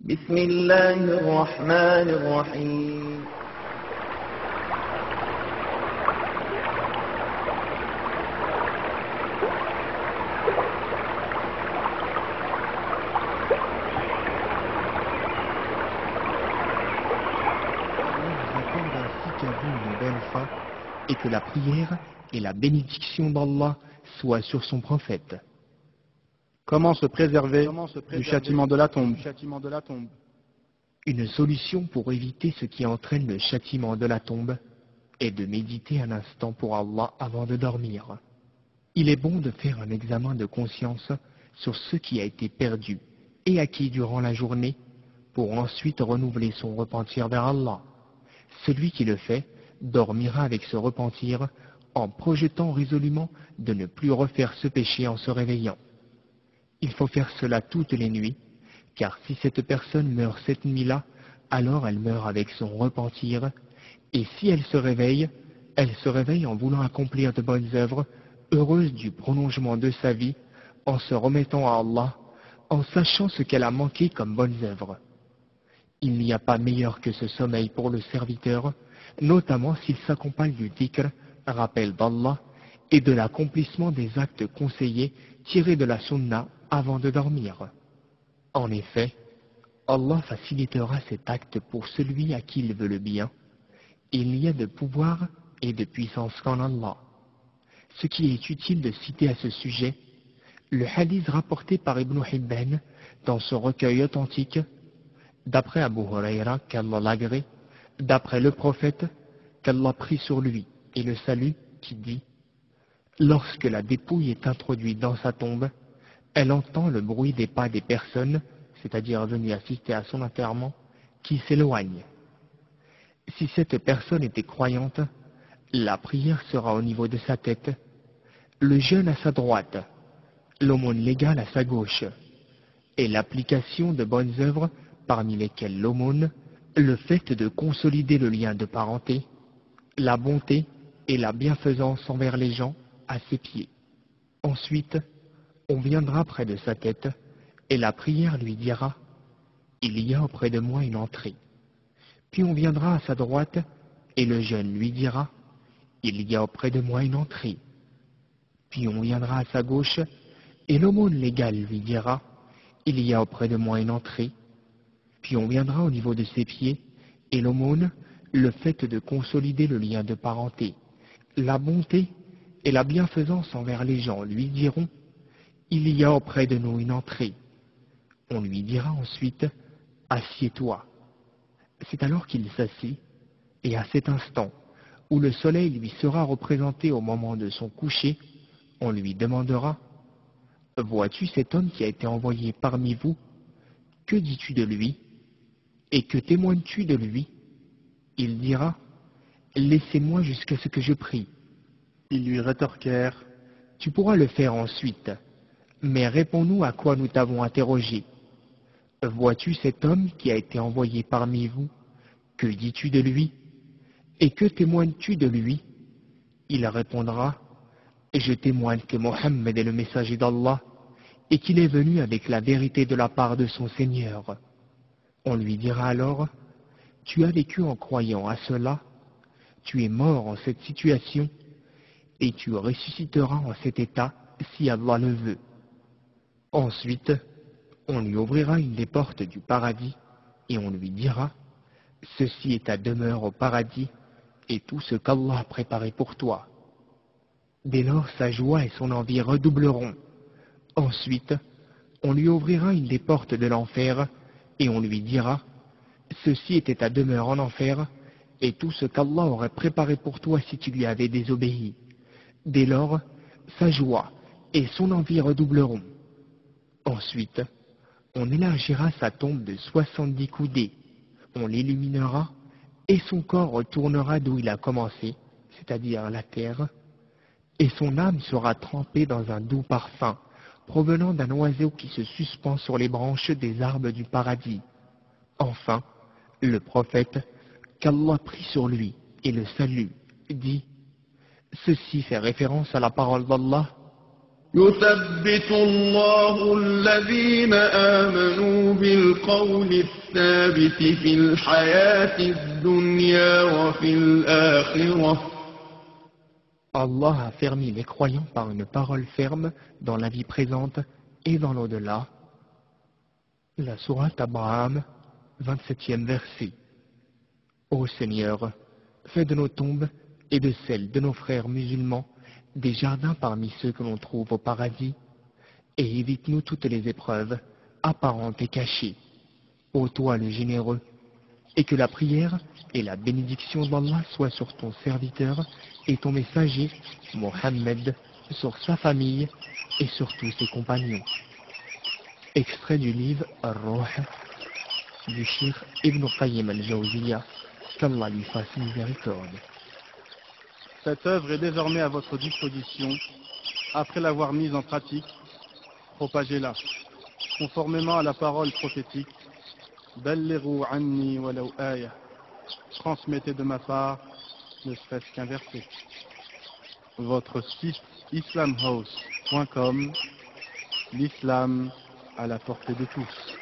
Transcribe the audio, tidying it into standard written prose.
بسم الله الرحمن الرحيم Une belle fin et que la prière et la bénédiction d'Allah soient sur son prophète. Comment se préserver du châtiment de la tombe? Une solution pour éviter ce qui entraîne le châtiment de la tombe est de méditer un instant pour Allah avant de dormir. Il est bon de faire un examen de conscience sur ce qui a été perdu et acquis durant la journée pour ensuite renouveler son repentir vers Allah. Celui qui le fait dormira avec ce repentir en projetant résolument de ne plus refaire ce péché en se réveillant. Il faut faire cela toutes les nuits, car si cette personne meurt cette nuit-là, alors elle meurt avec son repentir, et si elle se réveille en voulant accomplir de bonnes œuvres, heureuse du prolongement de sa vie, en se remettant à Allah, en sachant ce qu'elle a manqué comme bonnes œuvres. Il n'y a pas meilleur que ce sommeil pour le serviteur, notamment s'il s'accompagne du dhikr, rappel d'Allah, et de l'accomplissement des actes conseillés tirés de la sunna avant de dormir. En effet, Allah facilitera cet acte pour celui à qui il veut le bien. Il n'y a de pouvoir et de puissance qu'en Allah. Ce qui est utile de citer à ce sujet, le hadith rapporté par Ibn Hibban dans son recueil authentique, d'après Abu Huraira, qu'Allah l'agrée, d'après le prophète, qu'Allah prie sur lui, et le salue, qui dit « Lorsque la dépouille est introduite dans sa tombe, elle entend le bruit des pas des personnes, c'est-à-dire venues assister à son enterrement, qui s'éloignent. Si cette personne était croyante, la prière sera au niveau de sa tête, le jeûne à sa droite, l'aumône légale à sa gauche, et l'application de bonnes œuvres parmi lesquelles l'aumône, le fait de consolider le lien de parenté, la bonté et la bienfaisance envers les gens à ses pieds. Ensuite, on viendra près de sa tête et la prière lui dira « Il y a auprès de moi une entrée ». Puis on viendra à sa droite et le jeûne lui dira « Il y a auprès de moi une entrée ». Puis on viendra à sa gauche et l'aumône légale lui dira « Il y a auprès de moi une entrée ». Puis on viendra au niveau de ses pieds, et l'aumône, le fait de consolider le lien de parenté, la bonté et la bienfaisance envers les gens lui diront « Il y a auprès de nous une entrée ». On lui dira ensuite « Assieds-toi ». C'est alors qu'il s'assit, et à cet instant, où le soleil lui sera représenté au moment de son coucher, on lui demandera « Vois-tu cet homme qui a été envoyé parmi vous? Que dis-tu de lui ? Et que témoignes-tu de lui ?» Il dira « Laissez-moi jusqu'à ce que je prie. » Ils lui rétorquèrent: « Tu pourras le faire ensuite, mais réponds-nous à quoi nous t'avons interrogé. Vois-tu cet homme qui a été envoyé parmi vous? Que dis-tu de lui? Et que témoignes-tu de lui ?» Il répondra « Je témoigne que Mohammed est le messager d'Allah et qu'il est venu avec la vérité de la part de son Seigneur. » On lui dira alors « Tu as vécu en croyant à cela, tu es mort en cette situation, et tu ressusciteras en cet état si Allah le veut. » Ensuite, on lui ouvrira une des portes du paradis, et on lui dira « Ceci est ta demeure au paradis, et tout ce qu'Allah a préparé pour toi. » Dès lors, sa joie et son envie redoubleront. Ensuite, on lui ouvrira une des portes de l'enfer, et on lui dira « Ceci était ta demeure en enfer, et tout ce qu'Allah aurait préparé pour toi si tu lui avais désobéi. » Dès lors, sa joie et son envie redoubleront. Ensuite, on élargira sa tombe de 70 coudées, on l'illuminera, et son corps retournera d'où il a commencé, c'est-à-dire la terre, et son âme sera trempée dans un doux parfum, provenant d'un oiseau qui se suspend sur les branches des arbres du paradis. Enfin, le prophète, qu'Allah prie sur lui et le salue, dit « Ceci fait référence à la parole d'Allah. » يثبت الله الذين آمنوا بالقول الثابت في الحياة الدنيا وفي الآخرة. Allah a fermi les croyants par une parole ferme dans la vie présente et dans l'au-delà. La sourate Abraham, 27e verset. Ô Seigneur, fais de nos tombes et de celles de nos frères musulmans des jardins parmi ceux que l'on trouve au paradis, et évite-nous toutes les épreuves, apparentes et cachées. Ô toi le généreux, et que la prière et la bénédiction d'Allah soient sur ton serviteur et ton messager, Mohammed, sur sa famille et sur tous ses compagnons. Extrait du livre Ar-Ruh du Cheikh Ibn Qayyim al-Jawziyya, qu'Allah lui fasse miséricorde. Cette œuvre est désormais à votre disposition. Après l'avoir mise en pratique, propagez-la. Conformément à la parole prophétique, Ballighu anni walau aya. Transmettez de ma part, ne serait-ce qu'un verset. Votre site islamhouse.com, l'islam à la portée de tous.